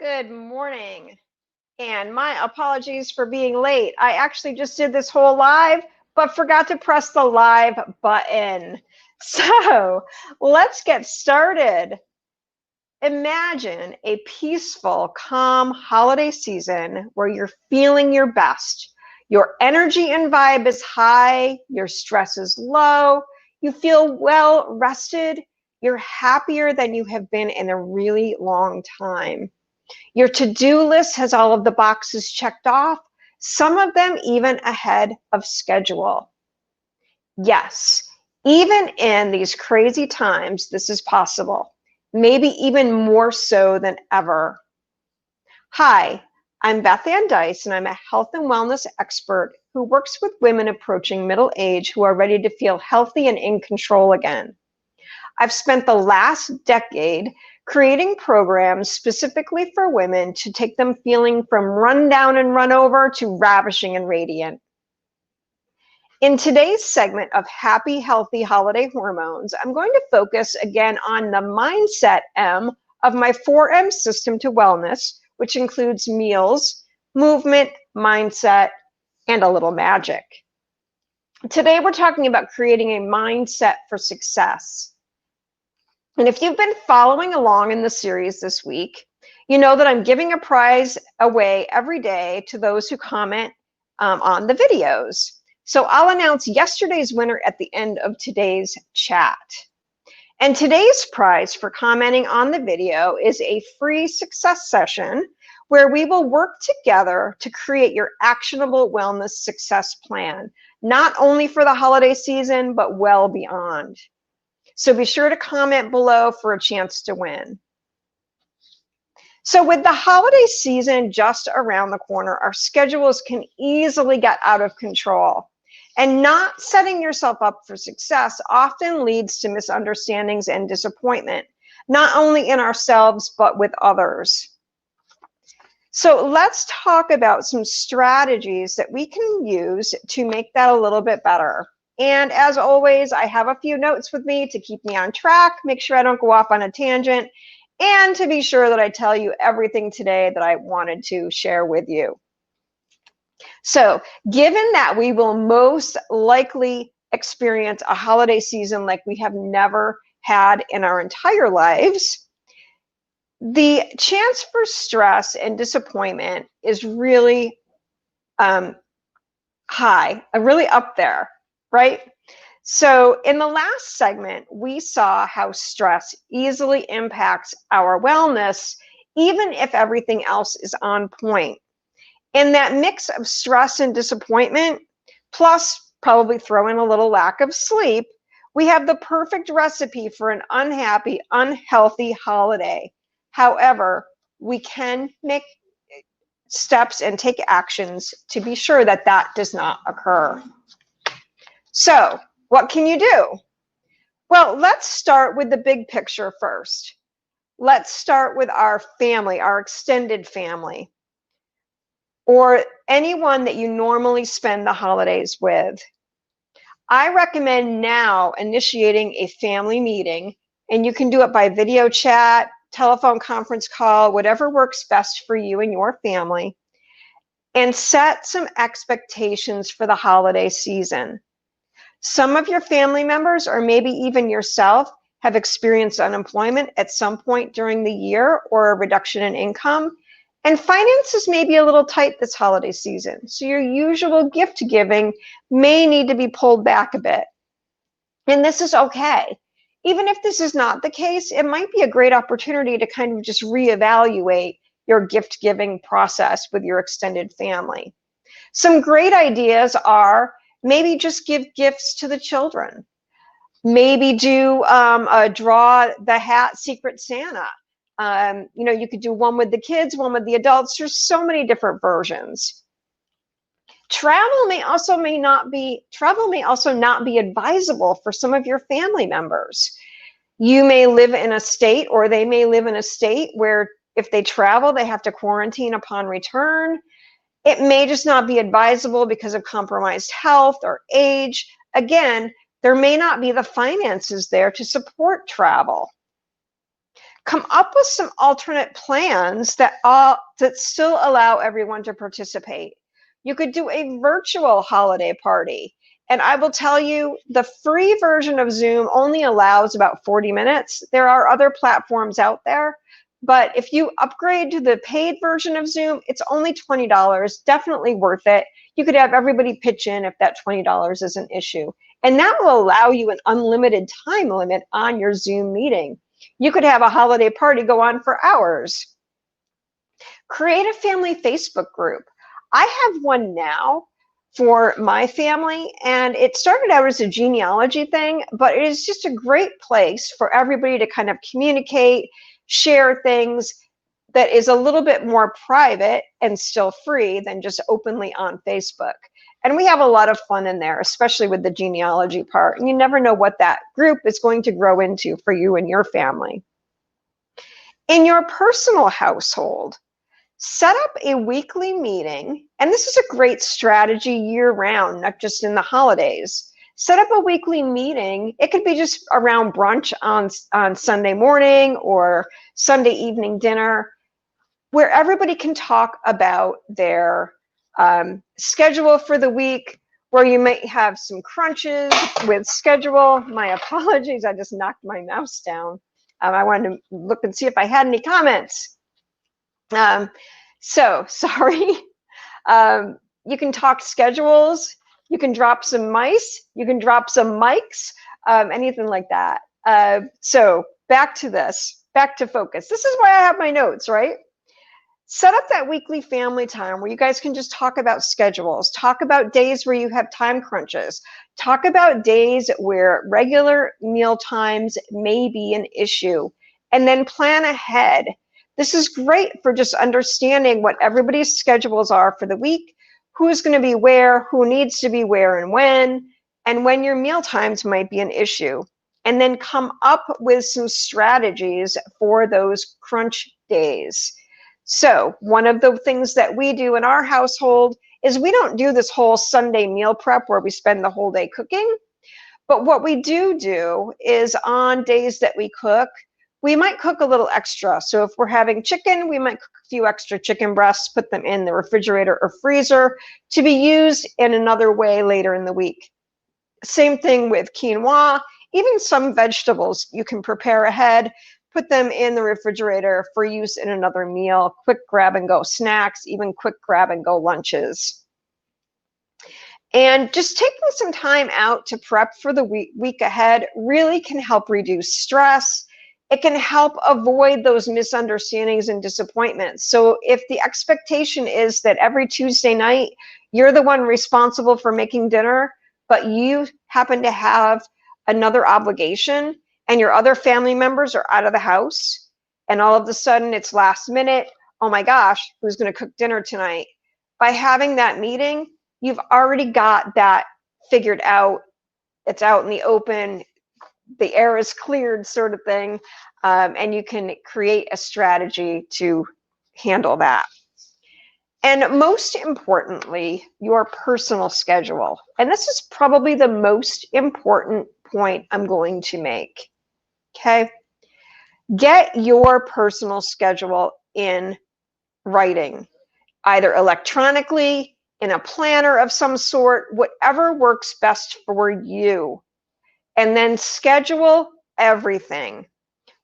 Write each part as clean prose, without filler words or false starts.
Good morning. And my apologies for being late. I actually just did this whole live, but forgot to press the live button. So let's get started. Imagine a peaceful, calm holiday season where you're feeling your best. Your energy and vibe is high, your stress is low, you feel well rested, you're happier than you have been in a really long time. Your to-do list has all of the boxes checked off, some of them even ahead of schedule. Yes, even in these crazy times, this is possible, maybe even more so than ever. Hi, I'm Beth Ann Dice, and I'm a health and wellness expert who works with women approaching middle age who are ready to feel healthy and in control again. I've spent the last decade creating programs specifically for women to take them feeling from run down and run over to ravishing and radiant. In today's segment of Happy Healthy Holiday Hormones, I'm going to focus again on the mindset M of my 4M system to wellness, which includes meals, movement, mindset, and a little magic. Today, we're talking about creating a mindset for success. And if you've been following along in the series this week, you know that I'm giving a prize away every day to those who comment on the videos. So I'll announce yesterday's winner at the end of today's chat. And today's prize for commenting on the video is a free success session where we will work together to create your actionable wellness success plan, not only for the holiday season, but well beyond. So be sure to comment below for a chance to win. So with the holiday season just around the corner, our schedules can easily get out of control. And not setting yourself up for success often leads to misunderstandings and disappointment, not only in ourselves, but with others. So let's talk about some strategies that we can use to make that a little bit better. And as always, I have a few notes with me to keep me on track, make sure I don't go off on a tangent, and to be sure that I tell you everything today that I wanted to share with you. So, given that we will most likely experience a holiday season like we have never had in our entire lives, the chance for stress and disappointment is really high, really up there, right? So in the last segment, we saw how stress easily impacts our wellness, even if everything else is on point. And that mix of stress and disappointment, plus probably throw in a little lack of sleep, we have the perfect recipe for an unhappy, unhealthy holiday. However, we can make steps and take actions to be sure that that does not occur. So, what can you do? Well, let's start with the big picture first. Let's start with our family, our extended family, or anyone that you normally spend the holidays with. I recommend now initiating a family meeting, and you can do it by video chat, telephone conference call, whatever works best for you and your family, and set some expectations for the holiday season. Some of your family members, or maybe even yourself, have experienced unemployment at some point during the year or a reduction in income, and finances may be a little tight this holiday season. So your usual gift giving may need to be pulled back a bit. And this is okay. Even if this is not the case, it might be a great opportunity to kind of just reevaluate your gift giving process with your extended family. Some great ideas are maybe just give gifts to the children. Maybe do a draw the hat Secret Santa. You could do one with the kids, one with the adults. There's so many different versions. Travel may also not be advisable for some of your family members. You may live in a state, or they may live in a state where if they travel, they have to quarantine upon return. It may just not be advisable because of compromised health or age. Again, there may not be the finances there to support travel. Come up with some alternate plans that still allow everyone to participate. You could do a virtual holiday party. And I will tell you, the free version of Zoom only allows about 40 minutes. There are other platforms out there, but if you upgrade to the paid version of Zoom, it's only $20, definitely worth it. You could have everybody pitch in if that $20 is an issue. And that will allow you an unlimited time limit on your Zoom meeting. You could have a holiday party go on for hours. Create a family Facebook group. I have one now for my family, and it started out as a genealogy thing, but it is just a great place for everybody to kind of communicate, share things that is a little bit more private and still free than just openly on Facebook. And we have a lot of fun in there, especially with the genealogy part. And you never know what that group is going to grow into for you and your family. In your personal household, set up a weekly meeting, and this is a great strategy year-round, not just in the holidays. Set up a weekly meeting. It could be just around brunch on Sunday morning or Sunday evening dinner, where everybody can talk about their schedule for the week, where you might have some crunches with schedule. My apologies, I just knocked my mouse down. I wanted to look and see if I had any comments. So sorry. You can talk schedules. You can drop some mice. You can drop some mics, anything like that. So back to this, back to focus. This is why I have my notes, right? Set up that weekly family time where you guys can just talk about schedules, talk about days where you have time crunches, talk about days where regular meal times may be an issue, and then plan ahead. This is great for just understanding what everybody's schedules are for the week, who's going to be where, who needs to be where and when your meal times might be an issue. And then come up with some strategies for those crunch days. So one of the things that we do in our household is we don't do this whole Sunday meal prep where we spend the whole day cooking. But what we do is on days that we cook, we might cook a little extra. So if we're having chicken, we might cook a few extra chicken breasts, put them in the refrigerator or freezer to be used in another way later in the week. Same thing with quinoa. Even some vegetables you can prepare ahead, put them in the refrigerator for use in another meal, quick grab and go snacks, even quick grab and go lunches. And just taking some time out to prep for the week ahead really can help reduce stress. It can help avoid those misunderstandings and disappointments. So if the expectation is that every Tuesday night, you're the one responsible for making dinner, but you happen to have another obligation and your other family members are out of the house, and all of a sudden it's last minute, oh my gosh, who's going to cook dinner tonight? By having that meeting, you've already got that figured out. It's out in the open, the air is cleared sort of thing, and you can create a strategy to handle that. And most importantly, your personal schedule. And this is probably the most important point I'm going to make. Okay? Get your personal schedule in writing, either electronically, in a planner of some sort, whatever works best for you. And then schedule everything.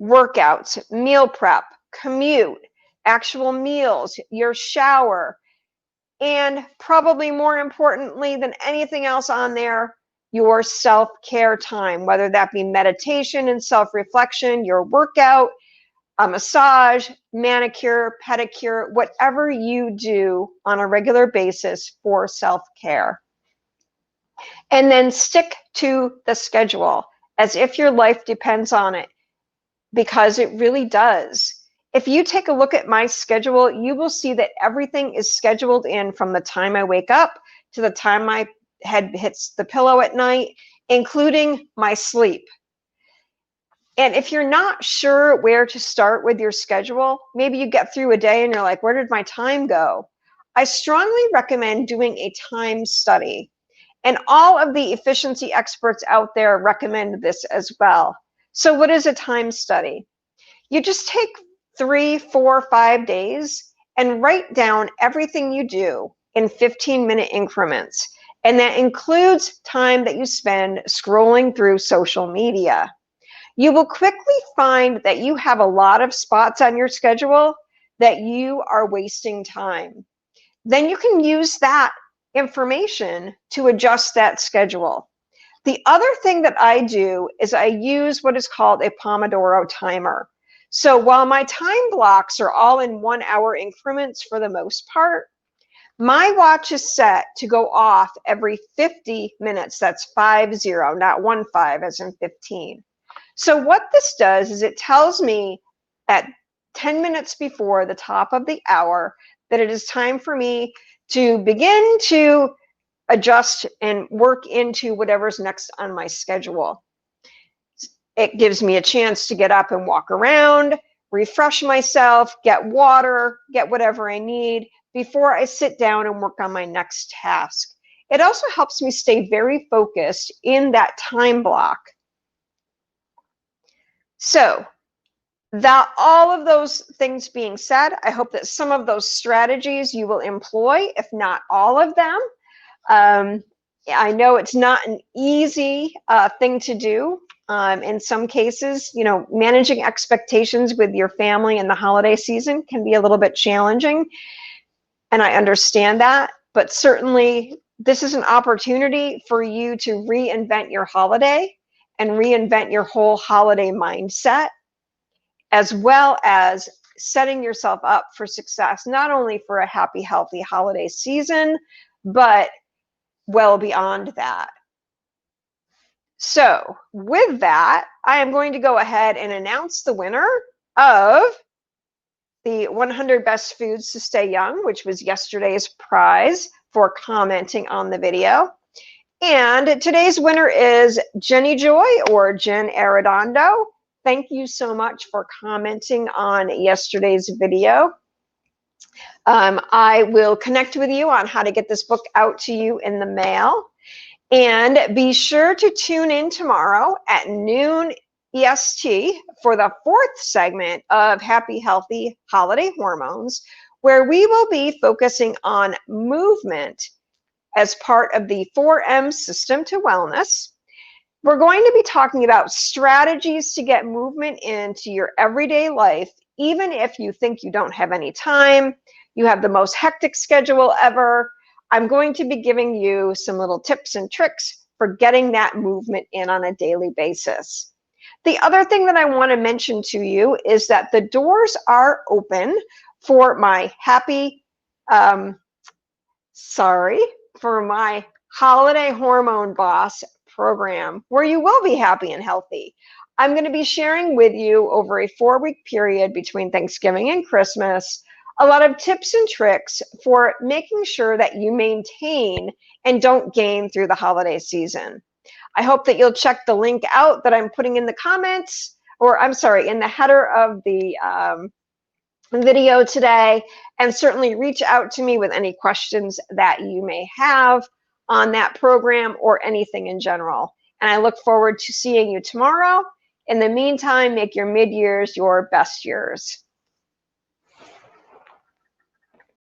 Workouts, meal prep, commute, actual meals, your shower, and probably more importantly than anything else on there, your self-care time, whether that be meditation and self-reflection, your workout, a massage, manicure, pedicure, whatever you do on a regular basis for self-care. And then stick to the schedule as if your life depends on it, because it really does. If you take a look at my schedule, you will see that everything is scheduled in from the time I wake up to the time my head hits the pillow at night, including my sleep. And if you're not sure where to start with your schedule, maybe you get through a day and you're like, where did my time go? I strongly recommend doing a time study. And all of the efficiency experts out there recommend this as well. So what is a time study? You just take 3, 4, 5 days and write down everything you do in 15-minute increments. And that includes time that you spend scrolling through social media. You will quickly find that you have a lot of spots on your schedule that you are wasting time. Then you can use that information to adjust that schedule. The other thing that I do is I use what is called a Pomodoro timer. So while my time blocks are all in 1 hour increments for the most part, my watch is set to go off every 50 minutes. That's 50, not 15 as in 15. So what this does is it tells me at 10 minutes before the top of the hour that it is time for me to begin to adjust and work into whatever's next on my schedule. It gives me a chance to get up and walk around, refresh myself, get water, get whatever I need before I sit down and work on my next task. It also helps me stay very focused in that time block. So, all of those things being said, I hope that some of those strategies you will employ, if not all of them. I know it's not an easy thing to do. In some cases, managing expectations with your family in the holiday season can be a little bit challenging. And I understand that, but certainly this is an opportunity for you to reinvent your holiday and reinvent your whole holiday mindset, as well as setting yourself up for success, not only for a happy, healthy holiday season, but well beyond that. So with that, I am going to go ahead and announce the winner of the 100 Best Foods to Stay Young, which was yesterday's prize for commenting on the video. And today's winner is Jenny Joy, or Jen Arredondo. Thank you so much for commenting on yesterday's video. I will connect with you on how to get this book out to you in the mail. And be sure to tune in tomorrow at noon EST for the 4th segment of Happy Healthy Holiday Hormones, where we will be focusing on movement as part of the 4M system to wellness. We're going to be talking about strategies to get movement into your everyday life, even if you think you don't have any time, you have the most hectic schedule ever. I'm going to be giving you some little tips and tricks for getting that movement in on a daily basis. The other thing that I want to mention to you is that the doors are open for my for my Holiday Hormone Boss program, where you will be happy and healthy. I'm going to be sharing with you over a 4-week period between Thanksgiving and Christmas a lot of tips and tricks for making sure that you maintain and don't gain through the holiday season. I hope that you'll check the link out that I'm putting in the comments, or I'm sorry, in the header of the video today, and certainly reach out to me with any questions that you may have on that program or anything in general. And I look forward to seeing you tomorrow. In the meantime, make your mid-years your best years.